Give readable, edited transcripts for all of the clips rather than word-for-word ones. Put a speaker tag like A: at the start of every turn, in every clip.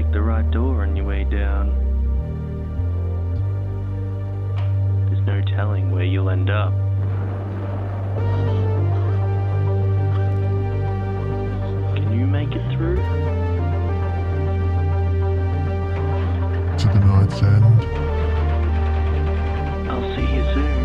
A: pick the right door on your way down. There's no telling where you'll end up. Can you make it through?
B: To the night's end.
A: I'll see you soon.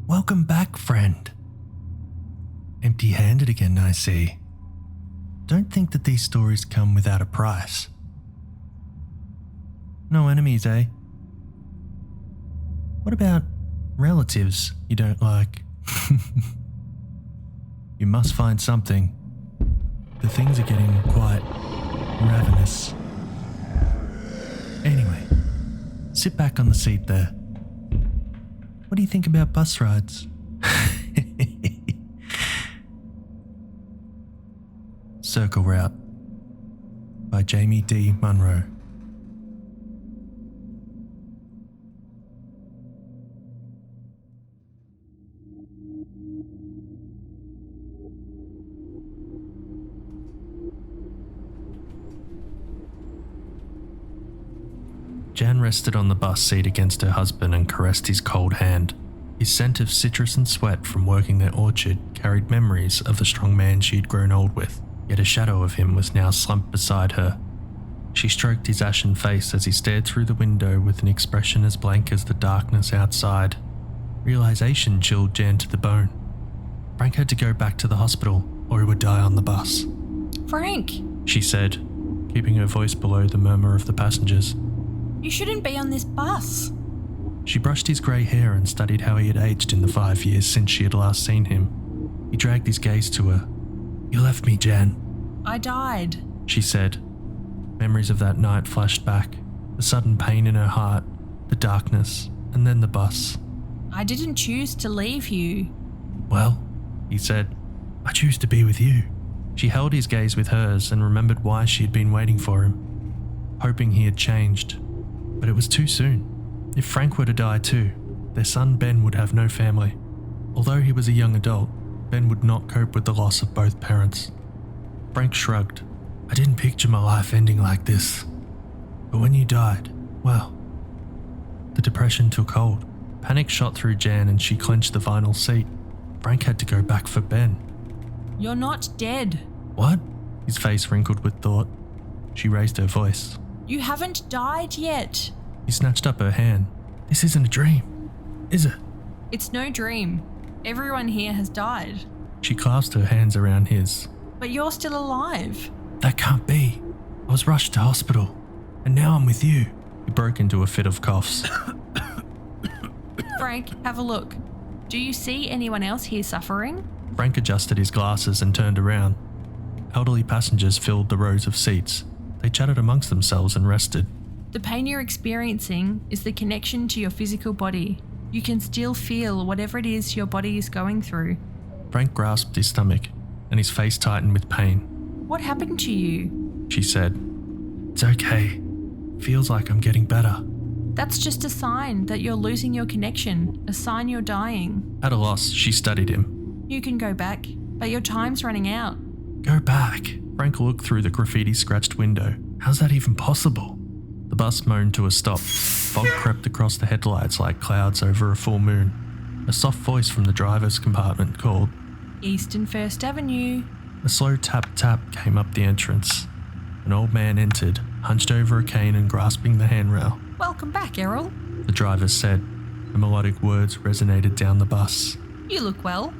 C: Welcome back, friend. Empty-handed again, I see. Don't think that these stories come without a price. No enemies, eh? What about relatives you don't like? You must find something. The things are getting quite ravenous. Anyway, sit back on the seat there. What do you think about bus rides? Circle Route by Jamie D. Munro. Jan rested on the bus seat against her husband and caressed his cold hand. His scent of citrus and sweat from working their orchard carried memories of the strong man she had grown old with, yet a shadow of him was now slumped beside her. She stroked his ashen face as he stared through the window with an expression as blank as the darkness outside. Realization chilled Jan to the bone. Frank had to go back to the hospital or he would die on the bus.
D: Frank!
C: She said, keeping her voice below the murmur of the passengers.
D: You shouldn't be on this bus.
C: She brushed his grey hair and studied how he had aged in the 5 years since she had last seen him. He dragged his gaze to her. You left me, Jan.
D: I died,
C: she said. Memories of that night flashed back. The sudden pain in her heart, the darkness, and then the bus.
D: I didn't choose to leave you.
C: Well, he said, I choose to be with you. She held his gaze with hers and remembered why she had been waiting for him, hoping he had changed. But it was too soon. If Frank were to die too, their son Ben would have no family. Although he was a young adult, Ben would not cope with the loss of both parents. Frank shrugged. I didn't picture my life ending like this. But when you died, well, the depression took hold. Panic shot through Jan and she clenched the vinyl seat. Frank had to go back for Ben.
D: You're not dead.
C: What? His face wrinkled with thought. She raised her voice.
D: You haven't died yet.
C: He snatched up her hand. This isn't a dream, is it?
D: It's no dream. Everyone here has died.
C: She clasped her hands around his.
D: But you're still alive.
C: That can't be. I was rushed to hospital, and now I'm with you. He broke into a fit of coughs.
D: Frank, have a look. Do you see anyone else here suffering?
C: Frank adjusted his glasses and turned around. Elderly passengers filled the rows of seats. They chatted amongst themselves and rested.
D: The pain you're experiencing is the connection to your physical body. You can still feel whatever it is your body is going through.
C: Frank grasped his stomach, and his face tightened with pain.
D: What happened to you?
C: She said, It's okay. Feels like I'm getting better.
D: That's just a sign that you're losing your connection, a sign you're dying.
C: At a loss, she studied him.
D: You can go back, but your time's running out.
C: Go back. Frank looked through the graffiti-scratched window. How's that even possible? The bus moaned to a stop. Fog crept across the headlights like clouds over a full moon. A soft voice from the driver's compartment called,
D: Eastern First Avenue.
C: A slow tap-tap came up the entrance. An old man entered, hunched over a cane and grasping the handrail.
D: Welcome back, Errol.
C: The driver said. The melodic words resonated down the bus.
D: You look well.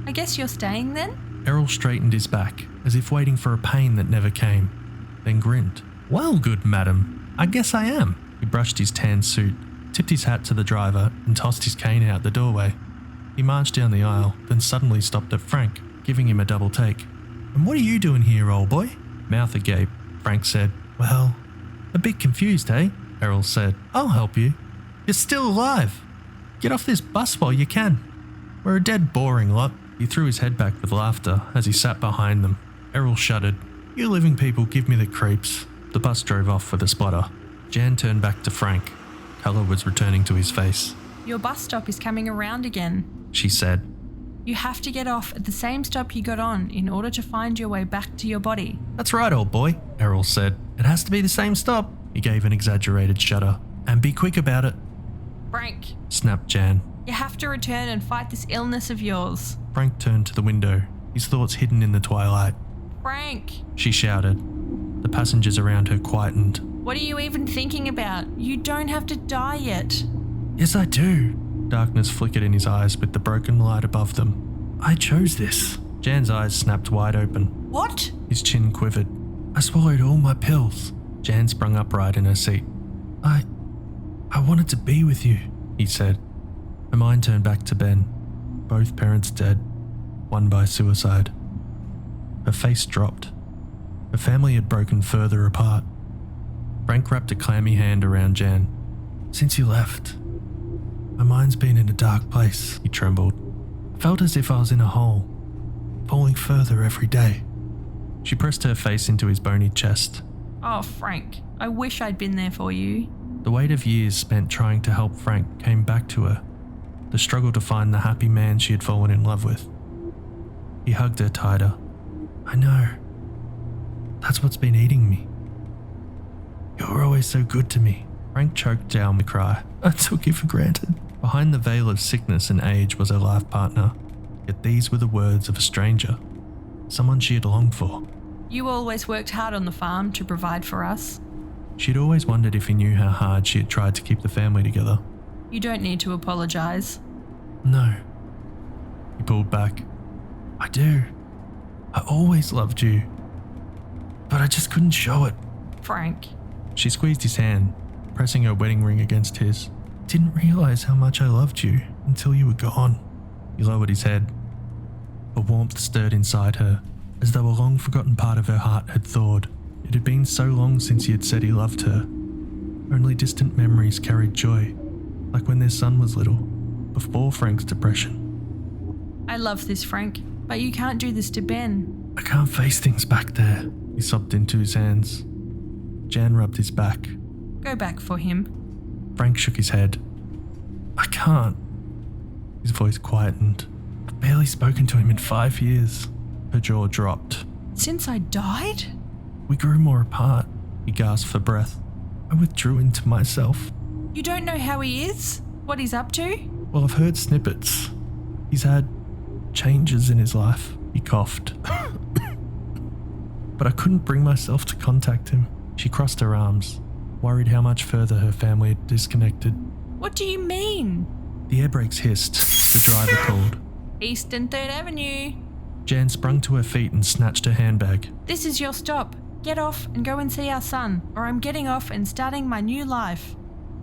D: I guess you're staying then?
C: Errol straightened his back, as if waiting for a pain that never came, then grinned. Well, good madam, I guess I am. He brushed his tan suit, tipped his hat to the driver, and tossed his cane out the doorway. He marched down the aisle, then suddenly stopped at Frank, giving him a double take. And what are you doing here, old boy? Mouth agape, Frank said. Well, a bit confused, eh? Errol said. I'll help you. You're still alive. Get off this bus while you can. We're a dead boring lot. He threw his head back with laughter as he sat behind them. Errol shuddered. You living people give me the creeps. The bus drove off with a spotter. Jan turned back to Frank. Colour was returning to his face.
D: Your bus stop is coming around again.
C: She said.
D: You have to get off at the same stop you got on in order to find your way back to your body.
C: That's right, old boy, Errol said. It has to be the same stop. He gave an exaggerated shudder. And be quick about it.
D: Frank,
C: Snapped Jan.
D: you have to return and fight this illness of yours.
C: Frank turned to the window, his thoughts hidden in the twilight.
D: Frank,
C: She shouted. The passengers around her quietened.
D: what are you even thinking about? You don't have to die yet.
C: Yes, I do. Darkness flickered in his eyes with the broken light above them. I chose this. Jan's eyes snapped wide open.
D: What?
C: His chin quivered. I swallowed all my pills. Jan sprung upright in her seat. I wanted to be with you, he said. Her mind turned back to Ben. Both parents dead, one by suicide. Her face dropped. Her family had broken further apart. Frank wrapped a clammy hand around Jan. Since you left, my mind's been in a dark place, he trembled. I felt as if I was in a hole, falling further every day. She pressed her face into his bony chest.
D: Oh, Frank, I wish I'd been there for you.
C: The weight of years spent trying to help Frank came back to her, the struggle to find the happy man she had fallen in love with. He hugged her tighter. I know. That's what's been eating me. You were always so good to me. Frank choked down the cry. I took you for granted. Behind the veil of sickness and age was her life partner, yet these were the words of a stranger, someone she had longed for.
D: You always worked hard on the farm to provide for us.
C: She'd always wondered if he knew how hard she had tried to keep the family together.
D: You don't need to apologise.
C: No. He pulled back. I do. I always loved you. But I just couldn't show it.
D: Frank,
C: She squeezed his hand, pressing her wedding ring against his. Didn't realise how much I loved you until you were gone. He lowered his head. A warmth stirred inside her, as though a long-forgotten part of her heart had thawed. It had been so long since he had said he loved her. Only distant memories carried joy, like when their son was little, before Frank's depression.
D: I love this, Frank, but you can't do this to Ben.
C: I can't face things back there, he sobbed into his hands. Jan rubbed his back.
D: Go back for him.
C: Frank shook his head. I can't. His voice quietened. I've barely spoken to him in 5 years. Her jaw dropped.
D: Since I died?
C: We grew more apart. He gasped for breath. I withdrew into myself.
D: You don't know how he is? What he's up to?
C: Well, I've heard snippets. He's had changes in his life. He coughed. But I couldn't bring myself to contact him. She crossed her arms, worried how much further her family had disconnected.
D: What do you mean?
C: The air brakes hissed. The driver called.
D: East and 3rd Avenue.
C: Jan sprung to her feet and snatched her handbag.
D: This is your stop. Get off and go and see our son, or I'm getting off and starting my new life.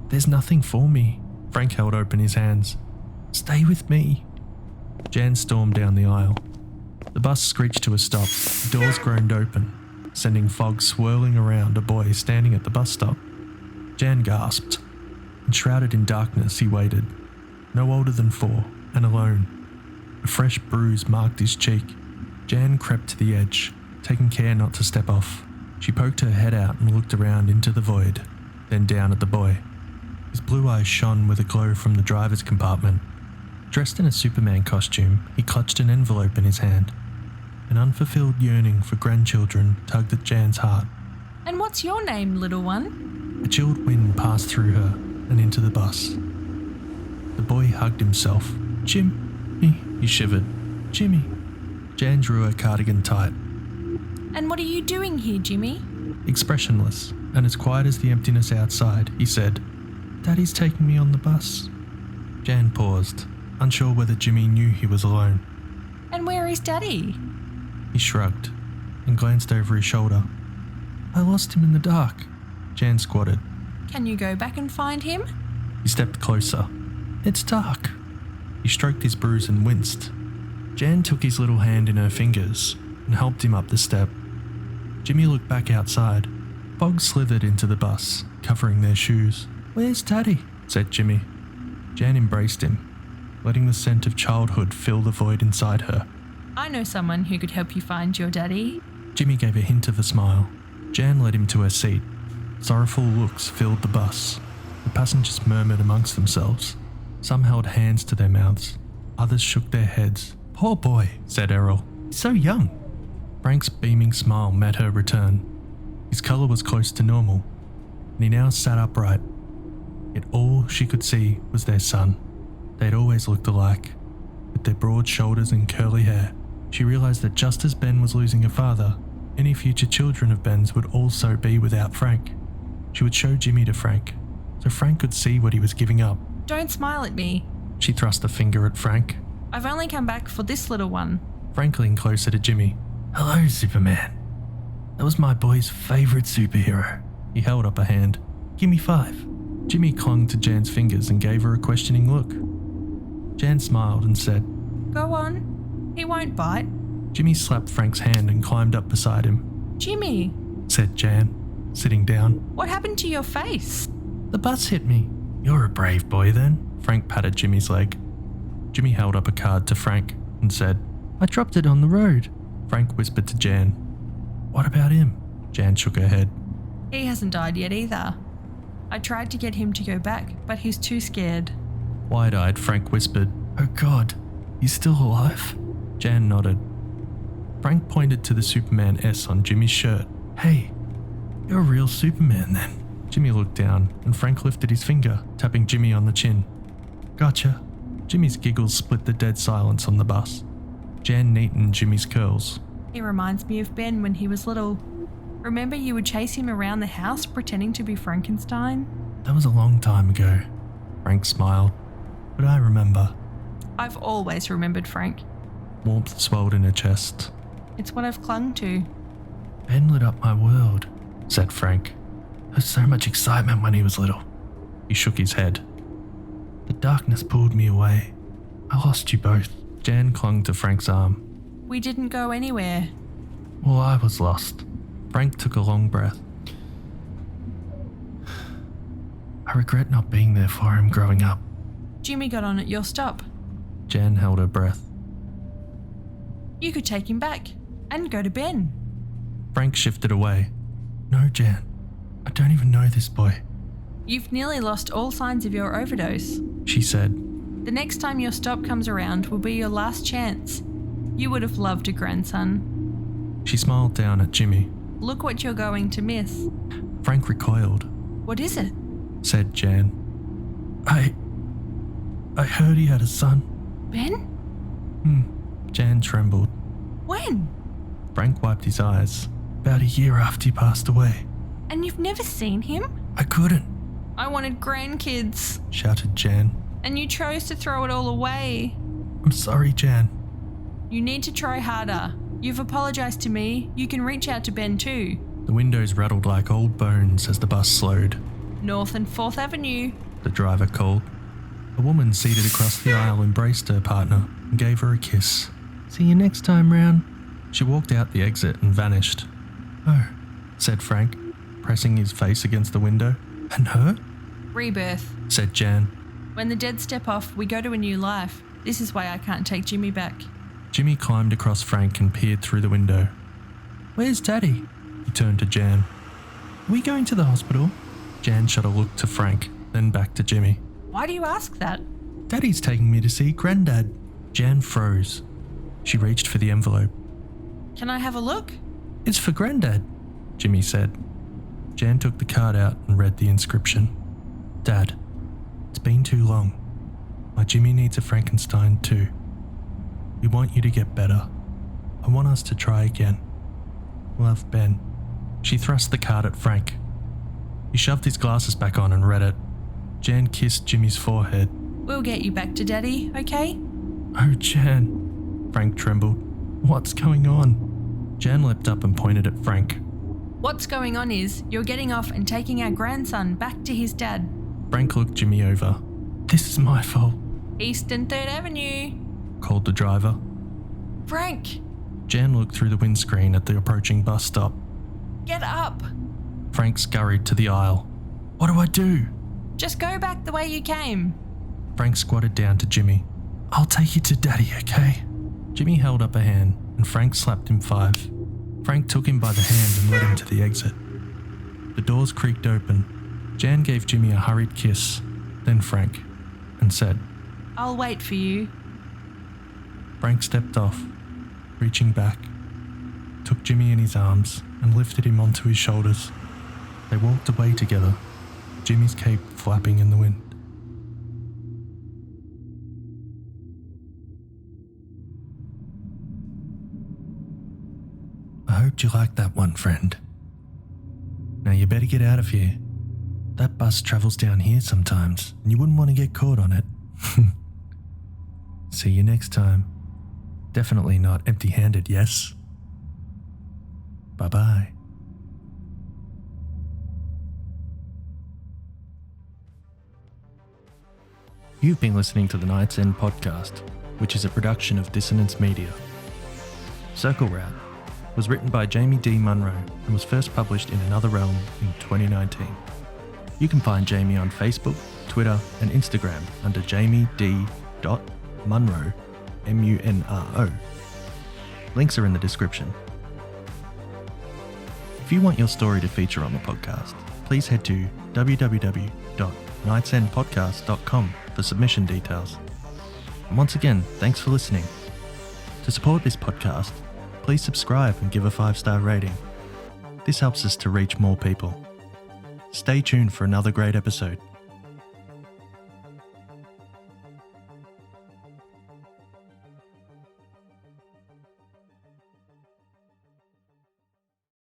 C: There's nothing for me. Frank held open his hands. Stay with me. Jan stormed down the aisle. The bus screeched to a stop. The doors groaned open, sending fog swirling around a boy standing at the bus stop. Jan gasped. Enshrouded in darkness, he waited. No older than 4, and alone. A fresh bruise marked his cheek. Jan crept to the edge, taking care not to step off. She poked her head out and looked around into the void, then down at the boy. His blue eyes shone with a glow from the driver's compartment. Dressed in a Superman costume, he clutched an envelope in his hand. An unfulfilled yearning for grandchildren tugged at Jan's heart.
D: And what's your name, little one?
C: A chilled wind passed through her and into the bus. The boy hugged himself. Jimmy, he shivered. Jimmy. Jan drew her cardigan tight.
D: And what are you doing here, Jimmy?
C: Expressionless, and as quiet as the emptiness outside, he said, Daddy's taking me on the bus. Jan paused, unsure whether Jimmy knew he was alone.
D: And where is Daddy?
C: He shrugged and glanced over his shoulder. I lost him in the dark. Jan squatted.
D: Can you go back and find him?
C: He stepped closer. It's dark. He stroked his bruise and winced. Jan took his little hand in her fingers and helped him up the step. Jimmy looked back outside. Fog slithered into the bus, covering their shoes. Where's Daddy? Said Jimmy. Jan embraced him, letting the scent of childhood fill the void inside her.
D: I know someone who could help you find your daddy.
C: Jimmy gave a hint of a smile. Jan led him to her seat. Sorrowful looks filled the bus. The passengers murmured amongst themselves. Some held hands to their mouths. Others shook their heads. "Poor boy," said Errol. "He's so young." Frank's beaming smile met her return. His colour was close to normal, and he now sat upright. Yet all she could see was their son. They'd always looked alike, with their broad shoulders and curly hair. She realised that just as Ben was losing a father, any future children of Ben's would also be without Frank. She would show Jimmy to Frank, so Frank could see what he was giving up.
D: Don't smile at me.
C: She thrust a finger at Frank.
D: I've only come back for this little one.
C: Frank leaned closer to Jimmy. "Hello, Superman. That was my boy's favourite superhero." He held up a hand. "Give me 5. Jimmy clung to Jan's fingers and gave her a questioning look. Jan smiled and said,
D: Go on. He won't bite.
C: Jimmy slapped Frank's hand and climbed up beside him.
D: Jimmy,
C: Said Jan, sitting down.
D: what happened to your face?
C: The bus hit me. You're a brave boy then. Frank patted Jimmy's leg. Jimmy held up a card to Frank and said, I dropped it on the road. Frank whispered to Jan. What about him? Jan shook her head.
D: He hasn't died yet either. I tried to get him to go back, but he's too scared.
C: Wide-eyed, Frank whispered, Oh God, he's still alive? Jan nodded. Frank pointed to the Superman S on Jimmy's shirt. Hey, you're a real Superman then. Jimmy looked down and Frank lifted his finger, tapping Jimmy on the chin. Gotcha. Jimmy's giggles split the dead silence on the bus. Jan neatened Jimmy's curls.
D: He reminds me of Ben when he was little. Remember you would chase him around the house pretending to be Frankenstein?
C: That was a long time ago. Frank smiled. But I remember.
D: I've always remembered Frank.
C: Warmth swelled in her chest.
D: It's what I've clung to.
C: Ben lit up my world, said Frank. There was so much excitement when he was little. He shook his head. The darkness pulled me away. I lost you both. Jan clung to Frank's arm.
D: We didn't go anywhere.
C: Well, I was lost. Frank took a long breath. I regret not being there for him growing up.
D: Jimmy got on at your stop.
C: Jan held her breath.
D: You could take him back and go to Ben.
C: Frank shifted away. No, Jan. I don't even know this boy.
D: You've nearly lost all signs of your overdose.
C: She said.
D: The next time your stop comes around will be your last chance. You would have loved a grandson.
C: She smiled down at Jimmy.
D: Look what you're going to miss.
C: Frank recoiled.
D: What is it?
C: Said Jan. I heard he had a son.
D: Ben?
C: Jan trembled.
D: When?
C: Frank wiped his eyes. About a year after he passed away.
D: And you've never seen him?
C: I couldn't,
D: I wanted grandkids.
C: shouted Jan.
D: And you chose to throw it all away.
C: I'm sorry, Jan.
D: You need to try harder. You've apologised to me. You can reach out to Ben too.
C: The windows rattled like old bones as the bus slowed.
D: North and 4th Avenue.
C: The driver called. A woman seated across the aisle embraced her partner and gave her a kiss. See you next time round. She walked out the exit and vanished. Oh, said Frank, pressing his face against the window. And her?
D: Rebirth.
C: Said Jan.
D: When the dead step off, we go to a new life. This is why I can't take Jimmy back.
C: Jimmy climbed across Frank and peered through the window. Where's Daddy? He turned to Jan. Are we going to the hospital? Jan shot a look to Frank, then back to Jimmy.
D: Why do you ask that?
C: Daddy's taking me to see Granddad. Jan froze. She reached for the envelope.
D: Can I have a look?
C: It's for Granddad, Jimmy said. Jan took the card out and read the inscription. Dad, it's been too long. My Jimmy needs a Frankenstein too. We want you to get better. I want us to try again. Love, Ben. She thrust the card at Frank. He shoved his glasses back on and read it. Jan kissed Jimmy's forehead.
D: We'll get you back to Daddy, okay?
C: Oh, Jan. Frank trembled. What's going on? Jan leapt up and pointed at Frank.
D: What's going on is you're getting off and taking our grandson back to his dad.
C: Frank looked Jimmy over. This is my fault,
D: East and 3rd Avenue.
C: called the driver.
D: Frank,
C: Jan looked through the windscreen at the approaching bus stop.
D: get up.
C: Frank scurried to the aisle. What do I do?
D: Just go back the way you came.
C: Frank squatted down to Jimmy. I'll take you to Daddy, okay? Jimmy held up a hand and Frank slapped him 5. Frank took him by the hand and led him to the exit. The doors creaked open. Jan gave Jimmy a hurried kiss, then Frank, and said,
D: I'll wait for you.
C: Frank stepped off, reaching back, took Jimmy in his arms and lifted him onto his shoulders. They walked away together, Jimmy's cape flapping in the wind. I hoped you liked that one, friend. Now you better get out of here. That bus travels down here sometimes, and you wouldn't want to get caught on it. See you next time. Definitely not empty-handed, yes? Bye-bye. You've been listening to the Night's End podcast, which is a production of Dissonance Media. Circle Route was written by Jamie D. Munro and was first published in Another Realm in 2019. You can find Jamie on Facebook, Twitter and Instagram under jamie.d.munro, M-U-N-R-O. Links are in the description. If you want your story to feature on the podcast, please head to www.nightsendpodcast.com for submission details. And once again, thanks for listening. To support this podcast, please subscribe and give a 5-star rating. This helps us to reach more people. Stay tuned for another great episode.